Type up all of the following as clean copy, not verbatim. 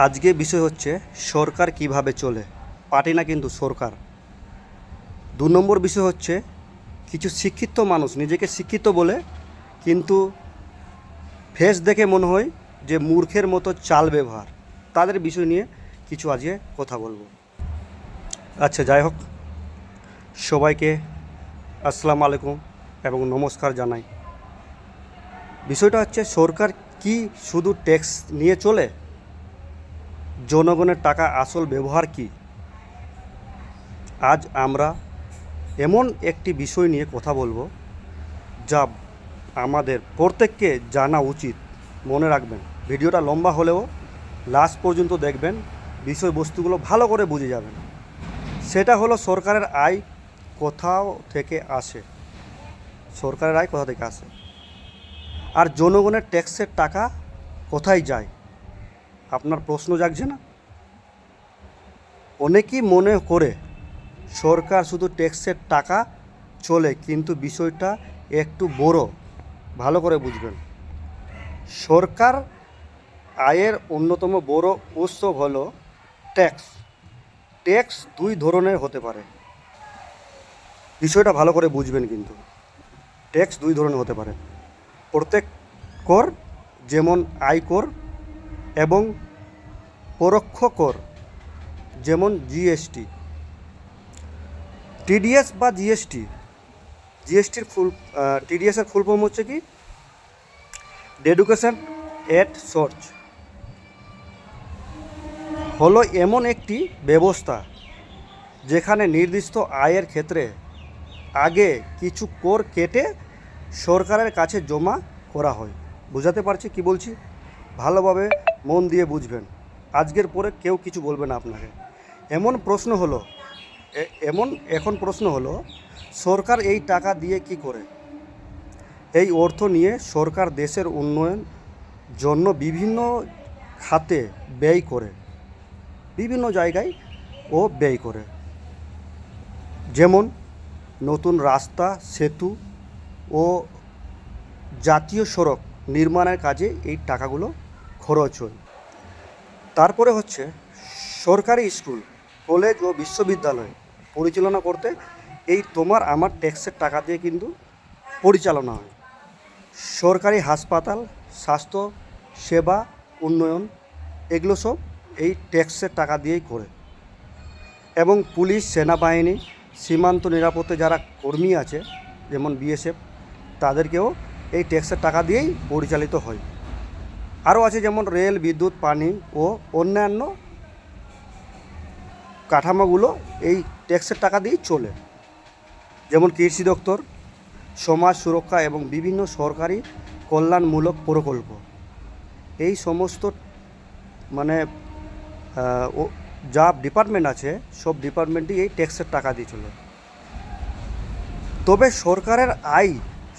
আজকে বিষয় হচ্ছে সরকার কিভাবে চলে, পার্টি না কিন্তু সরকার। 2 নম্বর বিষয় হচ্ছে কিছু শিক্ষিত মানুষ নিজেকে শিক্ষিত বলে কিন্তু ফেস দেখে মনে হয় যে মূর্খের মতো চাল ব্যবহার, তাদের বিষয় নিয়ে কিছু আজকে কথা বলবো। আচ্ছা, যাই হোক, সবাইকে আসসালামু আলাইকুম এবং নমস্কার জানাই। বিষয়টা হচ্ছে সরকার কি শুধু ট্যাক্স নিয়ে চলে? জনগণের টাকা আসল ব্যবহার কি? আজ আমরা এমন একটি বিষয় নিয়ে কথা বলবো যা আমাদের প্রত্যেককে জানা উচিত। মনে রাখবেন, ভিডিওটা লম্বা হলেও লাস্ট পর্যন্ত দেখবেন, বিষয়বস্তুগুলো ভালো করে বুঝে যাবেন। সেটা হলো সরকারের আয় কোথাও থেকে আসে, সরকারের আয় কোথা থেকে আসে, আর জনগণের ট্যাক্সের টাকা কোথায় যায়? আপনার প্রশ্ন জাগছে না? অনেকেই মনে করে সরকার শুধু ট্যাক্সের টাকা চলে, কিন্তু বিষয়টা একটু বড়, ভালো করে বুঝবেন। সরকার আয়ের অন্যতম বড় উৎস হলো ট্যাক্স। ট্যাক্স 2 ধরনের হতে পারে, বিষয়টা ভালো করে বুঝবেন। কিন্তু ট্যাক্স 2 ধরনের হতে পারে: প্রত্যেক কর, যেমন আয়কর, এবং পরোক্ষ কর, যেমন জিএসটি। টিডিএস বা জিএসটি, টিডিএসের ফুল ফর্ম হচ্ছে কি? ডেডুকেশন এট সোর্স। হলো এমন একটি ব্যবস্থা যেখানে নির্দিষ্ট আয়ের ক্ষেত্রে আগে কিছু কর কেটে সরকারের কাছে জমা করা হয়। বুঝাতে পারছি কি বলছি? ভালোভাবে মন দিয়ে বুঝবেন, আজকের পরে কেউ কিছু বলবে না আপনাকে। এখন প্রশ্ন হলো সরকার এই টাকা দিয়ে কি করে? এই অর্থ নিয়ে সরকার দেশের উন্নয়ন জন্য বিভিন্ন খাতে ব্যয় করে, বিভিন্ন জায়গায় ব্যয় করে। যেমন নতুন রাস্তা, সেতু ও জাতীয় সড়ক নির্মাণের কাজে এই টাকাগুলো খরচ হয়। তারপরে হচ্ছে সরকারি স্কুল, কলেজ ও বিশ্ববিদ্যালয় পরিচালনা করতে এই তোমার আমার ট্যাক্সের টাকা দিয়ে কিন্তু পরিচালনা হয়। সরকারি হাসপাতাল, স্বাস্থ্য সেবা উন্নয়ন, এগুলো সব এই ট্যাক্সের টাকা দিয়েই করে। এবং পুলিশ, সেনাবাহিনী, সীমান্ত নিরাপত্তা যারা কর্মী আছে, যেমন বিএসএফ, তাদেরকেও এই ট্যাক্সের টাকা দিয়েই পরিচালিত হয়। আরও আছে যেমন রেল, বিদ্যুৎ, পানি ও অন্যান্য কাঠামোগুলো এই ট্যাক্সের টাকা দিয়েই চলে। যেমন কৃষি দপ্তর, সমাজ সুরক্ষা এবং বিভিন্ন সরকারি কল্যাণমূলক প্রকল্প। এই সমস্ত মানে যা ডিপার্টমেন্ট আছে, সব ডিপার্টমেন্টই এই ট্যাক্সের টাকা দিয়ে চলে। তবে সরকারের আয়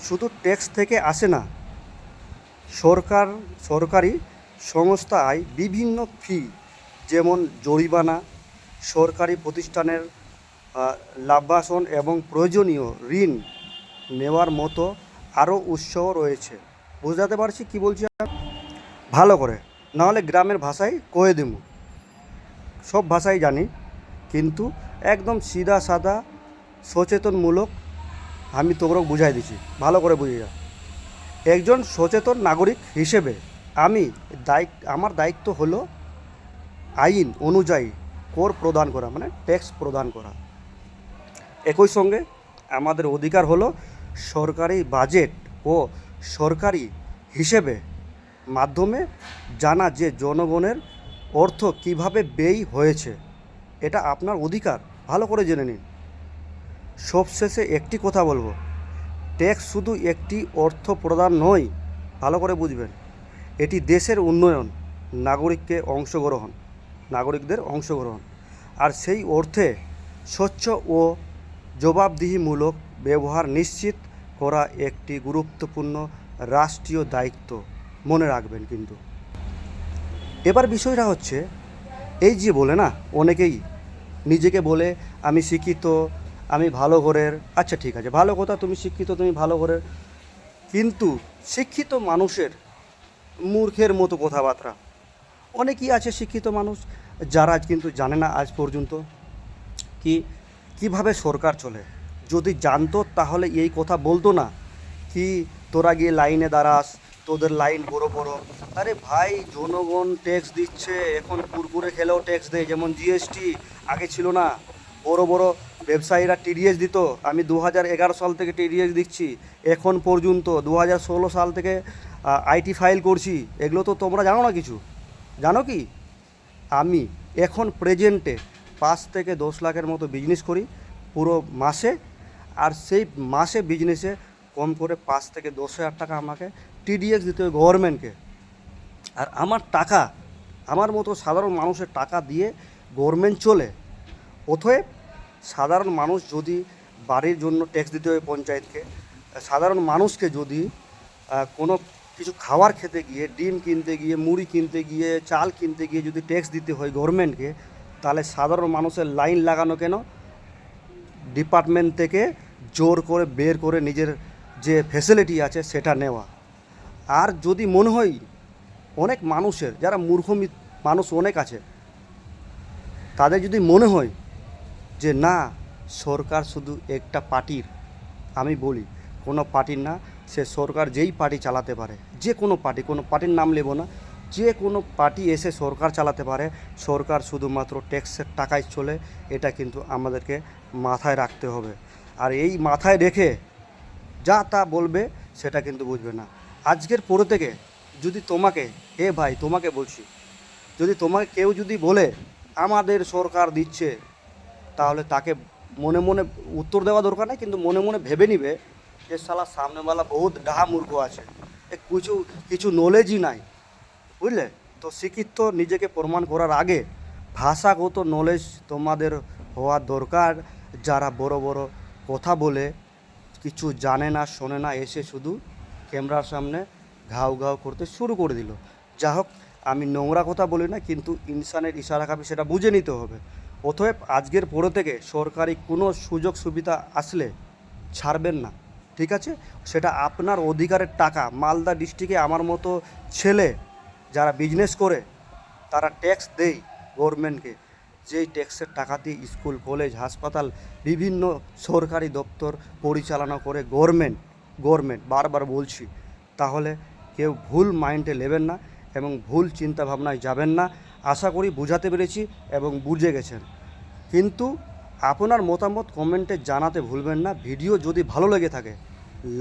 শুধু ট্যাক্স থেকে আসে না। সরকারি সংস্থা আয় বিভিন্ন ফি, যেমন জরিমানা, সরকারি প্রতিষ্ঠানের লাভাংশ এবং প্রয়োজনীয় ঋণ নেওয়ার মতো আরও উৎসও রয়েছে। বুঝাতে পারছি কি বলছি ভালো করে? নাহলে গ্রামের ভাষায় কয়ে দেবো, সব ভাষাই জানি, কিন্তু একদম সিধা সাদা সচেতনমূলক আমি তোমরা বুঝাই দিচ্ছি, ভালো করে বুঝে যা। একজন সচেতন নাগরিক হিসেবে আমার দায়িত্ব হলো আইন অনুযায়ী কর প্রদান করা, মানে ট্যাক্স প্রদান করা। একই সঙ্গে আমাদের অধিকার হলো সরকারি বাজেট ও সরকারি হিসেবে মাধ্যমে জানা যে জনগণের অর্থ কিভাবে ব্যয় হয়েছে। এটা আপনার অধিকার, ভালো করে জেনে নিন। সবশেষে একটি কথা বলবো, ট্যাক্স শুধু একটি অর্থ প্রদান নয়, ভালো করে বুঝবেন। এটি দেশের উন্নয়ন, নাগরিকদের অংশগ্রহণ, আর সেই অর্থে স্বচ্ছ ও জবাবদিহিমূলক ব্যবহার নিশ্চিত করা একটি গুরুত্বপূর্ণ রাষ্ট্রীয় দায়িত্ব। মনে রাখবেন কিন্তু। এবার বিষয়টা হচ্ছে এই যে বলে না, অনেকেই নিজেকে বলে আমি শিক্ষিত, আমি ভালো ঘরের। আচ্ছা ঠিক আছে, ভালো কথা, তুমি শিক্ষিত, তুমি ভালো ঘরের, কিন্তু শিক্ষিত মানুষের মূর্খের মতো কথাবার্তা, অনেকেই আছে শিক্ষিত মানুষ যারা কিন্তু জানে না আজ পর্যন্ত কি কিভাবে সরকার চলে। যদি জানতো তাহলে এই কথা বলতো না কি তোরা গিয়ে লাইনে দাঁড়াস, তোদের লাইন বড় বড়। আরে ভাই, জনগণ ট্যাক্স দিচ্ছে, এখন কুরকুরে খেলেও ট্যাক্স দেয়, যেমন জিএসটি আগে ছিল না। বড় বড় ব্যবসায়ীরা টিডিএস দিত, আমি 2011 সাল থেকে টিডিএস দিচ্ছি, এখন পর্যন্ত 2016 সাল থেকে আইটি ফাইল করছি। এগুলো তো তোমরা জানো না কিছু। জানো কি, আমি এখন প্রেজেন্টে 5 থেকে 10 লাখের মতো বিজনেস করি পুরো মাসে। আর সেই মাসে বিজনেসে কম করে 5 থেকে 10 হাজার টাকা আমাকে টিডিএস দিতে হয় গভর্নমেন্টকে। আর আমার টাকা, আমার মতো সাধারণ মানুষের টাকা দিয়ে গভর্নমেন্ট চলে। অতএব সাধারণ মানুষ যদি বাড়ির জন্য ট্যাক্স দিতে হয় পঞ্চায়েতকে, সাধারণ মানুষকে যদি কোনো কিছু খাবার খেতে গিয়ে, ডিম কিনতে গিয়ে, মুড়ি কিনতে গিয়ে, চাল কিনতে গিয়ে যদি ট্যাক্স দিতে হয় গভর্নমেন্টকে, তাহলে সাধারণ মানুষের লাইন লাগানো কেন? ডিপার্টমেন্ট থেকে জোর করে বের করে নিজের যে ফ্যাসিলিটি আছে সেটা নেওয়া। আর যদি মনে হয় অনেক মানুষের, যারা মূর্খ মানুষ অনেক আছে, তাদের যদি মনে হয় যে না সরকার শুধু একটা পার্টির, আমি বলি কোনো পার্টির না, সে সরকার যেই পার্টি চালাতে পারে, যে কোনো পার্টি, কোনো পার্টির নাম নেব না, যে কোনো পার্টি এসে সরকার চালাতে পারে। সরকার শুধুমাত্র ট্যাক্সের টাকায় চলে, এটা কিন্তু আমাদেরকে মাথায় রাখতে হবে। আর এই মাথায় রেখে যা তা বলবে সেটা কিন্তু বুঝবে না। আজকের পরে থেকে যদি তোমাকে, ভাই তোমাকে বলছি, যদি তোমাকে কেউ যদি বলে আমাদের সরকার দিচ্ছে, তাহলে তাকে মনে মনে উত্তর দেওয়া দরকার নেই, কিন্তু মনে মনে ভেবে নিবে যে শালা সামনেওয়ালা বহুত ডাহা মূর্খ আছে, কিছু কিছু নলেজই নাই, বুঝলে। তো শিক্ষিত নিজেকে প্রমাণ করার আগে ভাষাগত নলেজ তোমাদের হওয়া দরকার। যারা বড় বড় কথা বলে কিছু জানে না শোনে না, এসে শুধু ক্যামেরার সামনে ঘাউ ঘাউ করতে শুরু করে দিল। যা হোক, আমি নোংরা কথা বলি না, কিন্তু ইনসানের ইশারা কাপি সেটা বুঝে নিতে হবে। অতএব আজকের পরে থেকে সরকারি কোনো সুযোগ সুবিধা আসলে ছাড়বেন না, ঠিক আছে? সেটা আপনার অধিকারের টাকা। মালদা ডিস্ট্রিক্টে আমার মতো ছেলে যারা বিজনেস করে, তারা ট্যাক্স দেয় গভর্নমেন্টকে, যেই ট্যাক্সের টাকা দিয়ে স্কুল, কলেজ, হাসপাতাল, বিভিন্ন সরকারি দপ্তর পরিচালনা করে গভর্নমেন্ট বারবার বলছি। তাহলে কেউ ভুল মাইন্ডে নেবেন না এবং ভুল চিন্তাভাবনায় যাবেন না। আশা করি বুঝাতে পেরেছি এবং বুঝে গেছেন। কিন্তু আপনার মতামত কমেন্টে জানাতে ভুলবেন না। ভিডিও যদি ভালো লেগে থাকে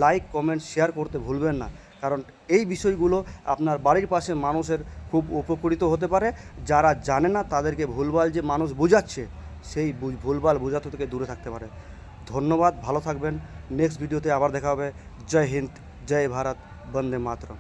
লাইক, কমেন্ট, শেয়ার করতে ভুলবেন না, কারণ এই বিষয়গুলো আপনার বাড়ির পাশে মানুষের খুব উপকৃত হতে পারে। যারা জানে না তাদেরকে ভুলভাল যে মানুষ বোঝাচ্ছে, সেই ভুলভাল বোঝাতে থেকে দূরে থাকতে পারে। ধন্যবাদ, ভালো থাকবেন। নেক্সট ভিডিওতে আবার দেখা হবে। জয় হিন্দ, জয় ভারত, বন্দে মাতরম।